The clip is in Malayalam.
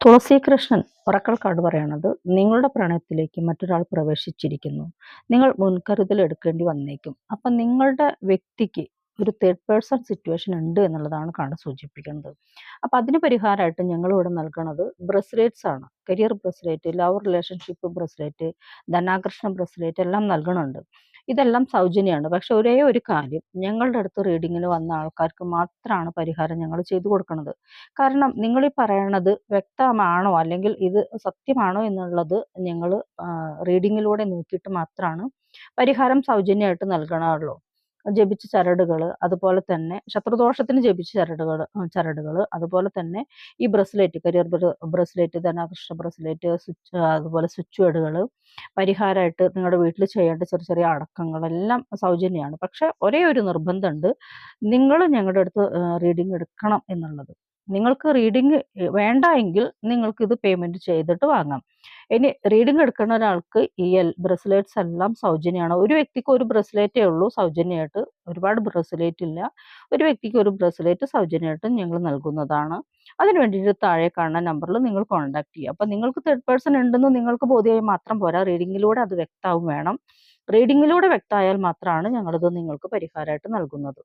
തുളസി കൃഷ്ണൻ ഒറക്കൽ കാർഡ് പറയണത് നിങ്ങളുടെ പ്രണയത്തിലേക്ക് മറ്റൊരാൾ പ്രവേശിച്ചിരിക്കുന്നു. നിങ്ങൾ മുൻകരുതൽ എടുക്കേണ്ടി വന്നേക്കും. അപ്പം നിങ്ങളുടെ വ്യക്തിക്ക് ഒരു തേർഡ് പേഴ്സൺ സിറ്റുവേഷൻ ഉണ്ട് എന്നുള്ളതാണ് കാർഡ് സൂചിപ്പിക്കുന്നത്. അപ്പം അതിന് പരിഹാരമായിട്ട് ഞങ്ങളിവിടെ നൽകണത് ബ്രസ്ലേറ്റ്സ് ആണ്. കരിയർ ബ്രസ്ലേറ്റ്, ലവ് റിലേഷൻഷിപ്പ് ബ്രസ്ലേറ്റ്, ധനാകർഷണ ബ്രസ്ലേറ്റ് എല്ലാം നൽകണുണ്ട്. ഇതെല്ലാം സൗജന്യമാണ്. പക്ഷെ ഒരേ ഒരു കാര്യം, ഞങ്ങളുടെ അടുത്ത് റീഡിങ്ങിന് വന്ന ആൾക്കാർക്ക് മാത്രമാണ് പരിഹാരം ഞങ്ങൾ ചെയ്തു കൊടുക്കുന്നത്. കാരണം നിങ്ങൾ ഈ പറയണത് വ്യക്തമാണോ അല്ലെങ്കിൽ ഇത് സത്യമാണോ എന്നുള്ളത് ഞങ്ങൾ റീഡിങ്ങിലൂടെ നോക്കിയിട്ട് മാത്രമാണ് പരിഹാരം സൗജന്യമായിട്ട് നൽകണുള്ളൂ. ജപിച്ച ചരടുകൾ, അതുപോലെ തന്നെ ശത്രുദോഷത്തിന് ജപിച്ച ചരടുകൾ, അതുപോലെ തന്നെ ഈ ബ്രസ്ലേറ്റ്, കരിയർ ബ്രസ്ലേറ്റ്, ധനാകർഷണ ബ്രസ്ലേറ്റ്, അതുപോലെ സ്വിച്ച് വേർഡുകൾ, പരിഹാരമായിട്ട് നിങ്ങളുടെ വീട്ടിൽ ചെയ്യേണ്ട ചെറിയ ചെറിയ അടക്കങ്ങളെല്ലാം സൗജന്യമാണ്. പക്ഷെ ഒരേ ഒരു നിർബന്ധമുണ്ട്, നിങ്ങൾ ഞങ്ങളുടെ അടുത്ത് റീഡിങ് എടുക്കണം എന്നുള്ളത്. നിങ്ങൾക്ക് റീഡിങ് വേണ്ട എങ്കിൽ നിങ്ങൾക്ക് ഇത് പേയ്മെന്റ് ചെയ്തിട്ട് വാങ്ങാം. ഇനി റീഡിങ് എടുക്കുന്ന ഒരാൾക്ക് ഈ ബ്രസ്ലേറ്റ്സ് എല്ലാം സൗജന്യമാണ്. ഒരു വ്യക്തിക്ക് ഒരു ബ്രസ്ലേറ്റേ ഉള്ളൂ സൗജന്യമായിട്ട്, ഒരുപാട് ബ്രസ്ലേറ്റ് ഇല്ല. ഒരു വ്യക്തിക്ക് ഒരു ബ്രസ്ലേറ്റ് സൗജന്യമായിട്ട് ഞങ്ങൾ നൽകുന്നതാണ്. അതിന് വേണ്ടിയിട്ട് താഴെ കാണുന്ന നമ്പറിൽ നിങ്ങൾ കോൺടാക്ട് ചെയ്യുക. അപ്പം നിങ്ങൾക്ക് തേർഡ് പേഴ്സൺ ഉണ്ടെന്ന് നിങ്ങൾക്ക് ബോധ്യമായി മാത്രം പോരാ, റീഡിങ്ങിലൂടെ അത് വ്യക്തമാവും വേണം. റീഡിങ്ങിലൂടെ വ്യക്തമായാൽ മാത്രമാണ് ഞങ്ങളിത് നിങ്ങൾക്ക് പരിഹാരമായിട്ട് നൽകുന്നത്.